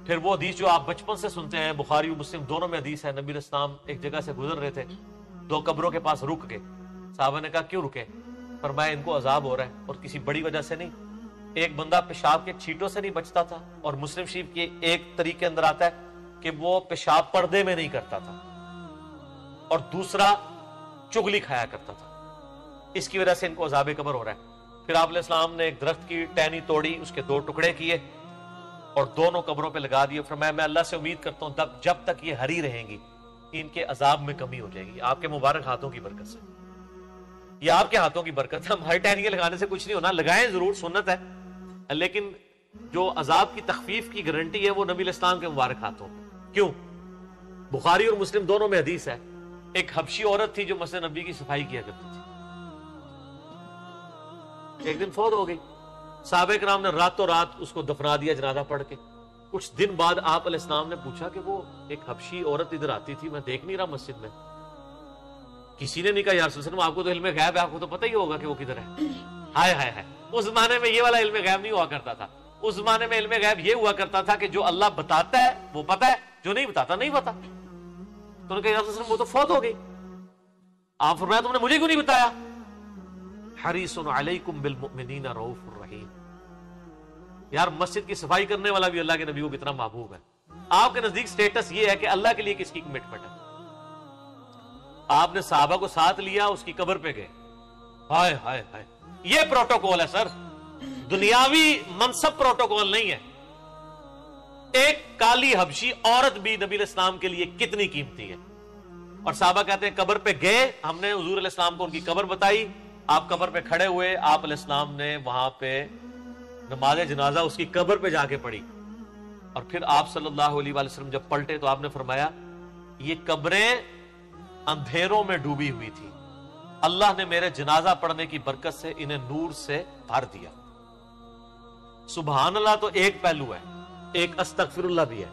پھر وہ حدیث جو آپ بچپن سے سنتے ہیں، بخاری و مسلم دونوں میں حدیث ہے، نبی علیہ السلام ایک جگہ سے گزر رہے تھے، 2 قبروں کے پاس رک گئے. صحابہ نے کہا کیوں رکے؟ فرمایا ان کو عذاب ہو رہا ہے اور کسی بڑی وجہ سے نہیں. ایک بندہ پیشاب کے چھینٹوں سے نہیں بچتا تھا، اور مسلم شریف کے ایک طریقے اندر آتا ہے کہ وہ پیشاب پردے میں نہیں کرتا تھا، اور دوسرا چغلی کھایا کرتا تھا. اس کی وجہ سے ان کو عذاب قبر ہو رہا ہے. پھر آپ علیہ السلام نے ایک درخت کی ٹہنی توڑی، اس کے 2 ٹکڑے کیے اور دونوں قبروں پہ لگا دیے. فرمایا میں اللہ سے امید کرتا ہوں جب تک یہ ہری رہیں گی ان کے عذاب میں کمی ہو جائے گی، آپ کے مبارک ہاتھوں کی برکت سے. یہ آپ کے ہاتھوں کی برکت ہے. ہماری ٹہنیاں لگانے سے کچھ نہیں ہونا، لگائیں ضرور، سنت ہے، لیکن جو عذاب کی تخفیف کی گارنٹی ہے وہ نبی علیہ السلام کے مبارک ہاتھوں پہ. کیوں؟ بخاری اور مسلم دونوں میں حدیث ہے، ایک حبشی عورت تھی جو مسجد نبی کی صفائی کیا کرتی تھی، ایک دن فوت ہو گئی. صحابہ کرام نے راتوں رات اس کو دفنا دیا جنازہ پڑھ کے. کچھ دن بعد آپ علیہ السلام نے پوچھا کہ وہ ایک حبشی عورت ادھر آتی تھی، میں دیکھ نہیں رہا مسجد میں. کسی نے نہیں کہا یا رسول اللہ، آپ کو تو علم غیب ہے، آپ کو تو پتہ ہی ہوگا کہ وہ کدھر ہے. ہائے ہائے ہائے، اس زمانے میں یہ والا علم غیب نہیں ہوا کرتا تھا. اس زمانے میں علم غیب یہ ہوا کرتا تھا کہ جو اللہ بتاتا ہے وہ پتہ ہے، جو نہیں بتاتا نہیں پتا. تو نے کہا یا رسول اللہ وہ تو فوت ہو گئی. آپ فرمایا تم نے مجھے کیوں نہیں بتایا؟ حریص علیکم بالمؤمنین رؤوف الرحیم. یار مسجد کی صفائی کرنے والا بھی اللہ کے نبی کو کتنا محبوب ہے. آپ کے نزدیک سٹیٹس یہ ہے کہ اللہ کے لیے کس کی کمٹمنٹ ہے. آپ نے صحابہ کو ساتھ لیا، اس کی قبر پہ گئے. ہائے ہائے ہائے، یہ پروٹوکول ہے سر، دنیاوی منصب پروٹوکول نہیں ہے. ایک کالی حبشی عورت بھی نبی علیہ السلام کے لیے کتنی قیمتی ہے. اور صحابہ کہتے ہیں قبر پہ گئے، ہم نے حضور علیہ السلام کو ان کی قبر بتائی، آپ قبر پہ کھڑے ہوئے، آپ علیہ السلام نے وہاں پہ نماز جنازہ اس کی قبر پہ جا کے پڑھی. اور پھر آپ صلی اللہ علیہ وآلہ وسلم جب پلٹے تو آپ نے فرمایا یہ قبریں اندھیروں میں ڈوبی ہوئی تھی، اللہ نے میرے جنازہ پڑھنے کی برکت سے انہیں نور سے بھر دیا. سبحان اللہ تو ایک پہلو ہے، ایک استغفر اللہ بھی ہے.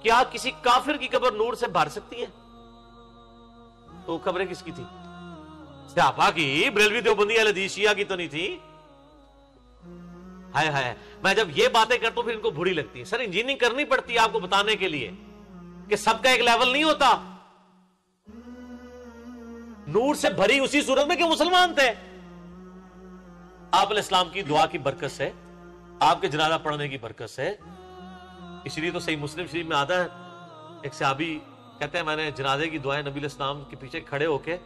کیا کسی کافر کی قبر نور سے بھر سکتی ہے؟ تو قبریں کس کی تھی؟ صحابہ کی، بریلوی دیوبندی اہل حدیث شیعہ کی تو نہیں تھی. ہائے ہائے، میں جب یہ باتیں کرتا ہوں پھر ان کو بری لگتی ہے. سر انجینئرنگ کرنی پڑتی ہے آپ کو بتانے کے لیے کہ سب کا ایک لیول نہیں ہوتا. نور سے بھری اسی صورت میں کہ مسلمان تھے. آپ علیہ السلام کی دعا کی برکت سے، آپ کے جنازہ پڑھنے کی برکت سے، اس لیے تو صحیح مسلم شریف میں آتا ہے ایک صحابی کہتے ہیں میں نے جنازے کی دعائیں نبی علیہ السلام کے پیچھے کھڑے ہو کے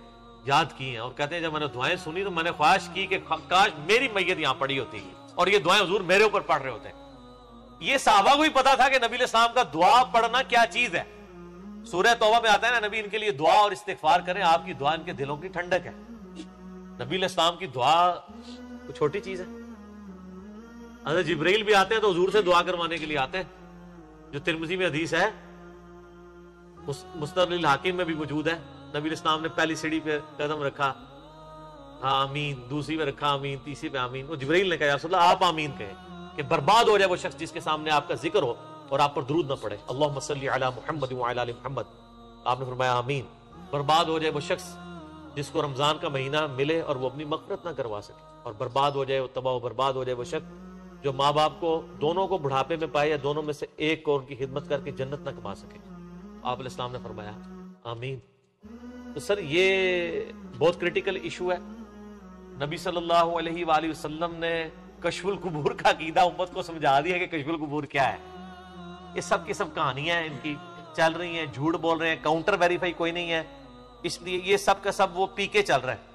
یاد کی ہیں، اور کہتے ہیں جب میں نے دعائیں سنی تو میں نے خواہش کی کہ کاش میری میت یہاں پڑی ہوتی اور یہ دعائیں حضور میرے اوپر پڑھ رہے ہوتے. یہ صحابہ کو بھی پتا تھا کہ نبی علیہ السلام کا دعا پڑھنا کیا چیز ہے. سورہ توبہ میں آتا ہے نا نبی ان کے لیے دعا اور استغفار کریں، آپ کی دعا ان کے دلوں کی ٹھنڈک ہے. نبی علیہ السلام کی دعا کوئی چھوٹی چیز ہے. حضرت جبرائیل بھی آتے ہیں تو حضور سے دعا کروانے کے لیے آتے ہیں، جو ترمذی میں حدیث ہے، مستدرک الحاکم میں بھی موجود ہے. نبی علیہ السلام نے پہلی سیڑھی پہ قدم رکھا، ہاں آمین، دوسری پہ رکھا آمین، تیسری پہ آمین. وہ جبرائیل نے کہا یا رسول اللہ آپ آمین کہیں کہ برباد ہو جائے وہ شخص جس کے سامنے آپ کا ذکر ہو اور آپ پر درود نہ پڑے. اللہم صلی علی محمد وعلی آل محمد. آپ نے فرمایا آمین. برباد ہو جائے وہ شخص جس کو رمضان کا مہینہ ملے اور وہ اپنی مغفرت نہ کروا سکے. اور برباد ہو جائے وہ تباہ و برباد ہو جائے وہ شخص جو ماں باپ کو دونوں کو بڑھاپے میں پائے یا دونوں میں سے ایک کو ان کی خدمت کر کے جنت نہ کما سکے. آپ علیہ السلام نے فرمایا آمین. تو سر یہ بہت کریٹیکل ایشو ہے. نبی صلی اللہ علیہ وآلہ وسلم نے کشف القبور کا عقیدہ امت کو سمجھا دیا کہ کشف القبور کیا ہے. یہ سب کی سب کہانیاں ان کی چل رہی ہیں، جھوٹ بول رہے ہیں، کاؤنٹر ویریفائی کوئی نہیں ہے، اس لیے یہ سب کا سب وہ پی کے چل رہا ہے.